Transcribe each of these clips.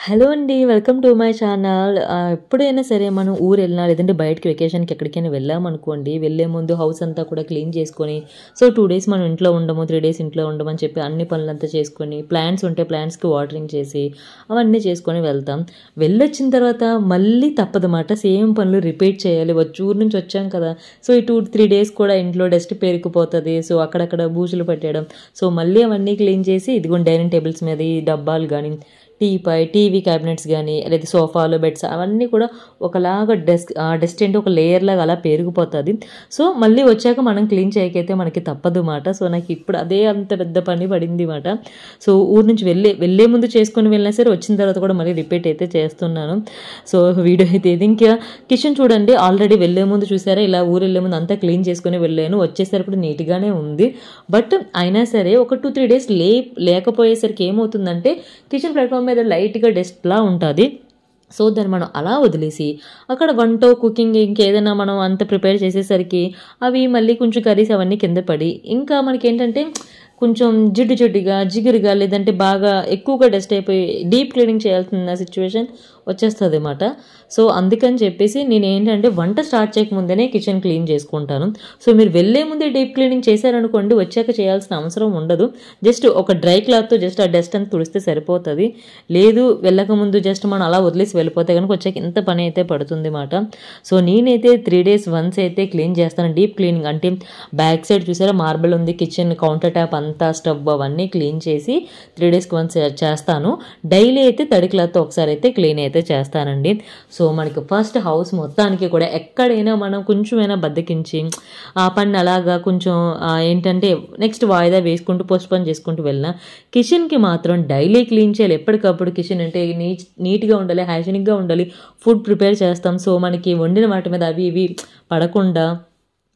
Hello అండి. Welcome to my channel. ఎప్పుడైనా సరే మనం ఊరు వెళ్ళినా లేదంటే బయటకి వెకేషన్కి ఎక్కడికైనా వెళ్ళామనుకోండి, వెళ్ళే ముందు హౌస్ అంతా కూడా క్లీన్ చేసుకొని, సో 2 డేస్ మనం ఇంట్లో ఉండము, 3 డేస్ ఇంట్లో ఉండమని చెప్పి అన్ని పనులంతా చేసుకొని, ప్లాంట్స్ ఉంటే ప్లాంట్స్కి వాటరింగ్ చేసి అవన్నీ చేసుకొని వెళ్తాం. వెళ్ళొచ్చిన తర్వాత మళ్ళీ తప్పదన్నమాట, సేమ్ పనులు రిపీట్ చేయాలి. ఊరు నుంచి వచ్చాం కదా, సో ఈ 2-3 డేస్ కూడా ఇంట్లో డస్ట్ పేరుకుపోతుంది. సో అక్కడక్కడ బూజులు పెట్టడం, సో మళ్ళీ అవన్నీ క్లీన్ చేసి ఇదిగోండి డైనింగ్ టేబుల్స్ మీద ఈ డబ్బాలు కానీ, టీవీ క్యాబినెట్స్ కానీ, లేదా సోఫాలు, బెడ్స్ అవన్నీ కూడా ఒకలాగా డస్ట్ ఏంటి ఒక లేయర్ లాగా అలా పెరిగిపోతుంది. సో మళ్ళీ వచ్చాక మనం క్లీన్ చేయకైతే మనకి తప్పదు మాట. సో నాకు ఇప్పుడు అదే అంత పెద్ద పని పడింది మాట. సో ఊరు నుంచి వెళ్ళే ముందు చేసుకొని వెళ్ళినా సరే వచ్చిన తర్వాత కూడా మళ్ళీ రిపీట్ అయితే చేస్తున్నాను. సో వీడియో అయితే ఇది. ఇంకా కిచెన్ చూడండి, ఆల్రెడీ వెళ్ళే ముందు చూసారా, ఇలా ఊరు వెళ్ళే ముందు అంతా క్లీన్ చేసుకొని వెళ్ళాను. వచ్చేసరికి నీట్గానే ఉంది. బట్ అయినా సరే ఒక 2-3 డేస్ లేకపోయేసరికి ఏమవుతుందంటే కిచెన్ ప్లాట్ఫామ్ మీద లైట్గా డస్ట్లా ఉంటుంది. సో దాన్ని మనం అలా వదిలేసి అక్కడ వంట కుకింగ్ ఇంకేదైనా మనం అంత ప్రిపేర్ చేసేసరికి అవి మళ్ళీ కొంచెం కర్రీస్ అవన్నీ కింద పడి ఇంకా మనకేంటంటే కొంచెం జిగురుగా లేదంటే బాగా ఎక్కువగా డస్ట్ అయిపోయి డీప్ క్లీనింగ్ చేయాల్సిన సిచ్యువేషన్ వచ్చేస్తుంది అన్నమాట. సో అందుకని చెప్పేసి నేను ఏంటంటే వంట స్టార్ట్ చేయకముందేనే కిచెన్ క్లీన్ చేసుకుంటాను. సో మీరు వెళ్ళే ముందే డీప్ క్లీనింగ్ చేశారనుకోండి, వచ్చాక చేయాల్సిన అవసరం ఉండదు. జస్ట్ ఒక డ్రై క్లాత్తో జస్ట్ ఆ డస్ట్ అంతా తుడిస్తే సరిపోతుంది. లేదు వెళ్ళక ముందు జస్ట్ మనం అలా వదిలేసి వెళ్ళిపోతే కనుక వచ్చాక ఇంత పని అయితే పడుతుంది అన్నమాట. సో నేనైతే 3 days వన్స్ అయితే క్లీన్ చేస్తాను. డీప్ క్లీనింగ్ అంటే బ్యాక్ సైడ్ చూసారా మార్బల్ ఉంది, కిచెన్ కౌంటర్ టాప్ అంతా, స్టవ్ అవన్నీ క్లీన్ చేసి 3 days వన్స్ చేస్తాను. డైలీ అయితే తడి క్లాత్తో ఒకసారి అయితే క్లీన్ అయితే చేస్తానండి. సో మనకి ఫస్ట్ హౌస్ మొత్తానికి కూడా ఎక్కడైనా మనం కొంచెమైనా బద్దకించి ఆ పని అలాగా కొంచెం ఏంటంటే నెక్స్ట్ వాయిదా వేసుకుంటూ పోస్ట్పోన్ చేసుకుంటూ వెళ్ళినా, కిచెన్కి మాత్రం డైలీ క్లీన్ చేయాలి. ఎప్పటికప్పుడు కిచెన్ అంటే నీట్గా ఉండాలి, హైజీనిక్గా ఉండాలి. ఫుడ్ ప్రిపేర్ చేస్తాం, సో మనకి వండిన వాటి మీద అవి ఇవి పడకుండా,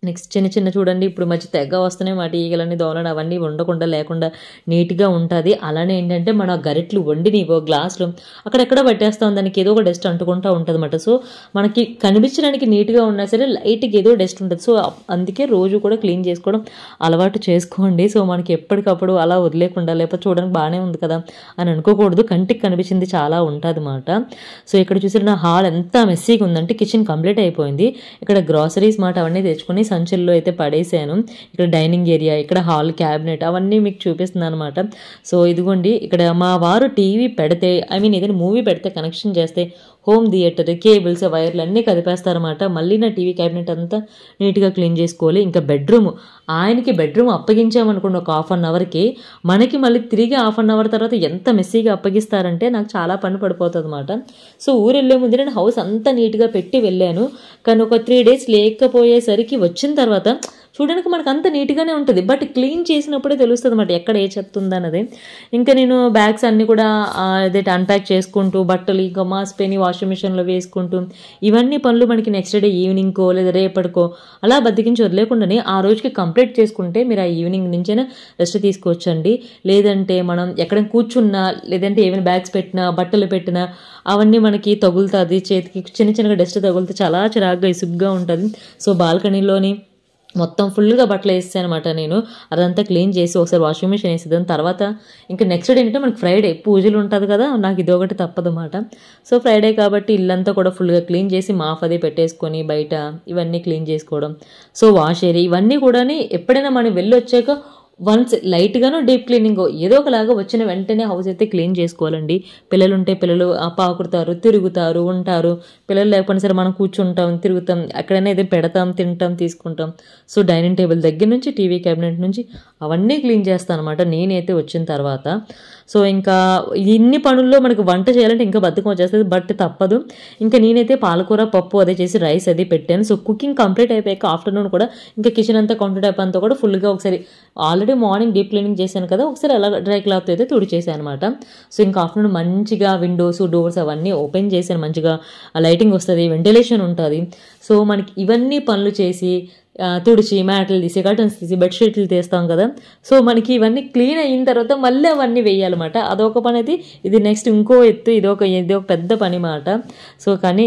నెక్స్ట్ చిన్న చూడండి ఇప్పుడు మధ్య తెగ వస్తున్నాయి మాట, ఈగలన్నీ దోమలని అవన్నీ ఉండకుండా లేకుండా నీట్గా ఉంటుంది. అలానే ఏంటంటే మన గరిట్లు వండినివో గ్లాసులు అక్కడెక్కడ పట్టేస్తాం, దానికి ఏదో ఒక డస్ట్ అంటుకుంటూ ఉంటుంది అన్నమాట. సో మనకి కనిపించడానికి నీట్గా ఉన్నా సరే లైట్గా ఏదో డస్ట్ ఉంటుంది. సో అందుకే రోజు కూడా క్లీన్ చేసుకోవడం అలవాటు చేసుకోండి. సో మనకి ఎప్పటికప్పుడు అలా వదిలేకుండా లేకపోతే చూడడానికి బాగానే ఉంది కదా అని అనుకోకూడదు, కంటికి కనిపించింది చాలా ఉంటుంది అన్నమాట. సో ఇక్కడ చూసిన నా హాల్ ఎంత మెస్సీగా ఉందంటే కిచెన్ కంప్లీట్ అయిపోయింది. ఇక్కడ గ్రాసరీస్ మాట అవన్నీ తెచ్చుకొని సంచుల్లో అయితే పడేసాను. ఇక్కడ డైనింగ్ ఏరియా, ఇక్కడ హాల్ క్యాబినెట్ అవన్నీ మీకు చూపిస్తున్నాను అనమాట. సో ఇదిగోండి ఇక్కడ మా వారు టీవీ పెడితే ఏదైనా మూవీ పెడితే కనెక్షన్ చేస్తే హోమ్ థియేటర్ కేబుల్స్ వైర్లు అన్నీ కదిపేస్తారన్నమాట. మళ్ళీ నా టీవీ క్యాబినెట్ అంతా నీట్గా క్లీన్ చేసుకోవాలి. ఇంకా ఆయనకి బెడ్రూమ్ అప్పగించామనుకోండి ఒక 1/2 అవర్కి, మనకి మళ్ళీ తిరిగి 1/2 అవర్ తర్వాత ఎంత మెస్సీగా అప్పగిస్తారంటే నాకు చాలా పని పడిపోతుంది అన్నమాట. సో ఊరు వెళ్ళే ముందు నేను హౌస్ అంతా నీట్గా పెట్టి వెళ్ళాను. కానీ ఒక 3 days లేకపోయేసరికి వచ్చిన తర్వాత చూడడానికి మనకు అంత నీట్గానే ఉంటుంది, బట్ క్లీన్ చేసినప్పుడే తెలుస్తుంది అన్నమాట ఎక్కడ ఏ చెత్త ఉందన్నది. ఇంకా నేను బ్యాగ్స్ అన్నీ కూడా అన్ప్యాక్ చేసుకుంటూ బట్టలు ఇంకా మాసిపోయి వాషింగ్ మిషన్లో వేసుకుంటూ ఇవన్నీ పనులు మనకి నెక్స్ట్ డే ఈవినింగ్కో లేదా రేపటికో అలా బతికించి వదిలేకుండానే ఆ రోజుకి కంప్లీట్ చేసుకుంటే మీరు ఆ ఈవినింగ్ నుంచైనా రెస్ట్ తీసుకోవచ్చండి. లేదంటే మనం ఎక్కడ కూర్చున్నా లేదంటే ఏమైనా బ్యాగ్స్ పెట్టినా బట్టలు పెట్టినా అవన్నీ మనకి తగులుతుంది, చేతికి చిన్నగా డస్ట్ తగులుతుంది, చాలా చిరాగ్గా ఇసుగ్గా ఉంటుంది. సో బాల్కనీలోని మొత్తం ఫుల్గా బట్టలు వేస్తాను అనమాట. నేను అదంతా క్లీన్ చేసి ఒకసారి వాషింగ్ మిషన్ వేసేదాన్ని. తర్వాత ఇంకా నెక్స్ట్ డే ఏంటంటే మనకి ఫ్రైడే పూజలు ఉంటుంది కదా, నాకు ఇది ఒకటి తప్పదన్నమాట. సో ఫ్రైడే కాబట్టి ఇల్లంతా కూడా ఫుల్గా క్లీన్ చేసి మాఫ్ అది పెట్టేసుకొని బయట ఇవన్నీ క్లీన్ చేసుకోవడం. సో వాష్ ఏరియా ఇవన్నీ కూడా ఎప్పుడైనా మనం వెళ్ళి వచ్చాక వన్స్ లైట్గానో డీప్ క్లీనింగ్ ఏదో ఒకలాగా వచ్చిన వెంటనే హౌస్ అయితే క్లీన్ చేసుకోవాలండి. పిల్లలు ఉంటే పిల్లలు పాకుతారు, తిరుగుతారు, ఉంటారు. పిల్లలు లేకపోయినా సరే మనం కూర్చుంటాం, తిరుగుతాం, ఎక్కడైనా ఏదో పెడతాం, తింటాం, తీసుకుంటాం. సో డైనింగ్ టేబుల్ దగ్గర నుంచి టీవీ క్యాబినెట్ నుంచి అవన్నీ క్లీన్ చేస్తాను అనమాట నేనైతే వచ్చిన తర్వాత. సో ఇంకా ఇన్ని పనుల్లో మనకు వంట చేయాలంటే ఇంకా బద్ధకం వచ్చేస్తుంది, బట్ తప్పదు. ఇంకా నేనైతే పాలకూర పప్పు అదే చేసి రైస్ అది పెట్టాను. సో కుకింగ్ కంప్లీట్ అయిపోయాక ఆఫ్టర్నూన్ కూడా ఇంకా కిచెన్ అంతా కౌంటర్ టాప్ అంతా కూడా ఫుల్గా ఒకసారి ఆల్రెడీ మార్నింగ్ డీప్ క్లీనింగ్ చేశాను కదా, ఒకసారి అలా డ్రై క్లాత్ అయితే తుడిచేసాను అనమాట. సో ఇంకా ఆఫ్టర్నూన్ మంచిగా విండోస్ డోర్స్ అవన్నీ ఓపెన్ చేశాను, మంచిగా లైటింగ్ వస్తుంది, వెంటిలేషన్ ఉంటుంది. సో మనకి ఇవన్నీ పనులు చేసి తుడిచి మ్యాట్లు తీసి కర్టన్స్ తీసి బెడ్షీట్లు తీస్తాం కదా, సో మనకి ఇవన్నీ క్లీన్ అయిన తర్వాత మళ్ళీ అవన్నీ వేయాలన్నమాట. అదొక పని అయితే ఇది నెక్స్ట్ ఇంకో ఎత్తు, ఇది ఒక పెద్ద పని మాట. సో కానీ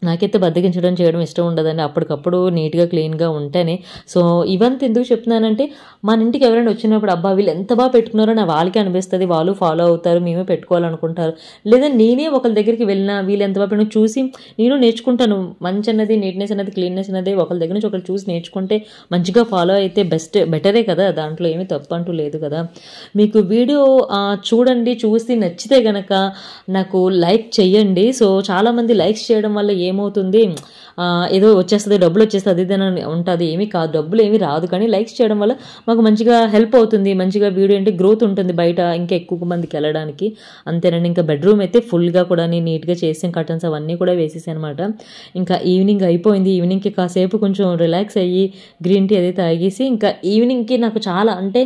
నాకైతే బద్దకించడం చేయడం ఇష్టం ఉండదండి. అప్పటికప్పుడు నీట్‌గా, క్లీన్‌గా ఉంటేనే. సో, ఇవంతా ఎందుకు చెప్తున్నానంటే, మన ఇంటికి ఎవరైనా వచ్చినప్పుడు అబ్బా! వీళ్ళు ఎంత పెట్టుకున్నారో వాళ్ళకే అనిపిస్తది. వాళ్ళు ఫాలో అవుతారు. మేమే పెట్టుకోవాలనుకుంటారు. లేదా నేనే ఒకళ్ళ దగ్గరికి వెళ్ళినా వీళ్ళు ఎంత పెట్టుకున్నారో చూసి నేను నేర్చుకుంటాను. మంచన్నది, నీట్‌నెస్ అన్నది, క్లీన్‌నెస్ అన్నది ఒకళ్ళ దగ్గర నుంచి ఒకళ్ళు చూసి నేర్చుకుంటే మంచిగా ఫాలో అయితే బెటరే కదా! దాంట్లో ఏమి తప్పంటూ లేదు కదా! మీకు వీడియో చూడండి. చూసి నచ్చితే గనక నాకు లైక్ చెయ్యండి. సో, చాలామంది లైక్స్ చేయడం వల్ల ఏమవుతుంది, ఏదో వచ్చేస్తది, డబ్బులొచ్చేస్తది అది ఇదని ఉంటది. ఏమీ కాదు. డబ్బులేమీ రాదు. కానీ లైక్స్ చేయడం వల్ల మాకు మంచిగా హెల్ప్ అవుతుంది. మంచిగా వీడియో అంటే గ్రోత్ ఉంటుంది బయట ఇంకా ఎక్కువ మందికెళ్ళడానికి. అంతేనండి. ఇంకా బెడ్‌రూమ్ అయితే ఫుల్‌గా కూడా నీట్‌గా చేసాం. కర్టన్స్ అవన్నీ కూడా వేసేసాననమాట. ఇంకా ఈవినింగ్ అయిపోయింది. ఈవినింగ్‌కి కాసేపు కొంచెం రిలాక్స్ అయ్యి గ్రీన్ టీ అది తాగేసి ఇంకా ఈవినింగ్‌కి నాకు చాలా అంటే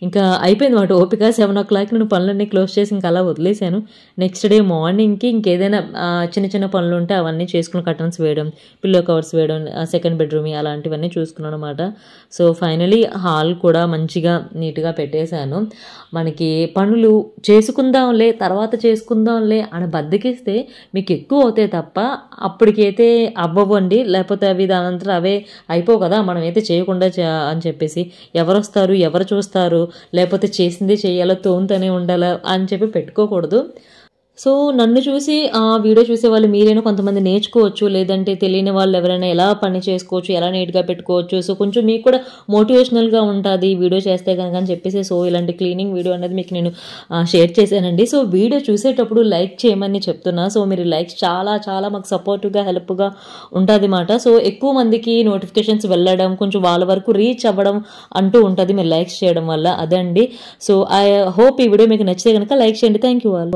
ఇంకా అయిపోయింది మాట ఓపిక. 7:00 నేను పనులన్నీ క్లోజ్ చేసి ఇంకా అలా వదిలేసాను. నెక్స్ట్ డే మార్నింగ్‌కి ఇంకేదైనా చిన్న చిన్న పనులుంటే అవన్నీ చేసుకుని కర్టన్స్ వేయడం, పిల్లో కవర్స్ వేయడం, సెకండ్ బెడ్‌రూమ్ అలాంటివన్నీ చూసుకున్నాననమాట. సో, ఫైనలీ హాల్ కూడా మంచిగా నీట్‌గా పెట్టేశాను. మనకి పనులు చేసుకుందాంలే, తర్వాత చేసుకుందాంలే అని బద్ధకిస్తే మీకు ఎక్కువ అవుతాయి తప్ప అప్పటికైతే అవ్వవండి. లేకపోతే అవి దానంతట అవే అయిపోవు కదా! మనమైతే చేయకుండా అని చెప్పేసి ఎవరొస్తారు, ఎవరు చూస్తారు, లేకపోతే చేసిందే చేయాలా, తోముతూనే ఉండాలా అని చెప్పి పెట్టుకోకూడదు. సో, నన్ను చూసి వీడియో చూసేవాళ్ళు మీరైనా కొంతమంది నేర్చుకోవచ్చు. లేదంటే తెలియని వాళ్ళు ఎవరైనా ఎలా పని చేసుకోవచ్చు, ఎలా నీట్‌గా పెట్టుకోవచ్చు. సో, కొంచెం మీకు కూడా మోటివేషనల్‌గా ఉంటది వీడియో చేస్తే గనక అని చెప్పేసి సో, ఇలాంటి క్లీనింగ్ వీడియో అనేది మీకు నేను షేర్ చేశానండి. సో, వీడియో చూసేటప్పుడు లైక్ చేయమని చెప్తున్నా. సో, మీరు లైక్స్ చాలా చాలా మాకు సపోర్టివ్‌గా, హెల్ప్‌గా ఉంటదిమాట. సో, ఎక్కువ మందికి నోటిఫికేషన్స్ వెళ్ళడం, కొంచెం వాళ్ళ వరకు రీచ్ అవ్వడం అంటూ ఉంటది మీరు లైక్స్ చేయడం వల్ల. అదే అండి. సో, ఐ హోప్ ఈ వీడియో మీకు నచ్చితే గనక లైక్ చేయండి. Thank you all.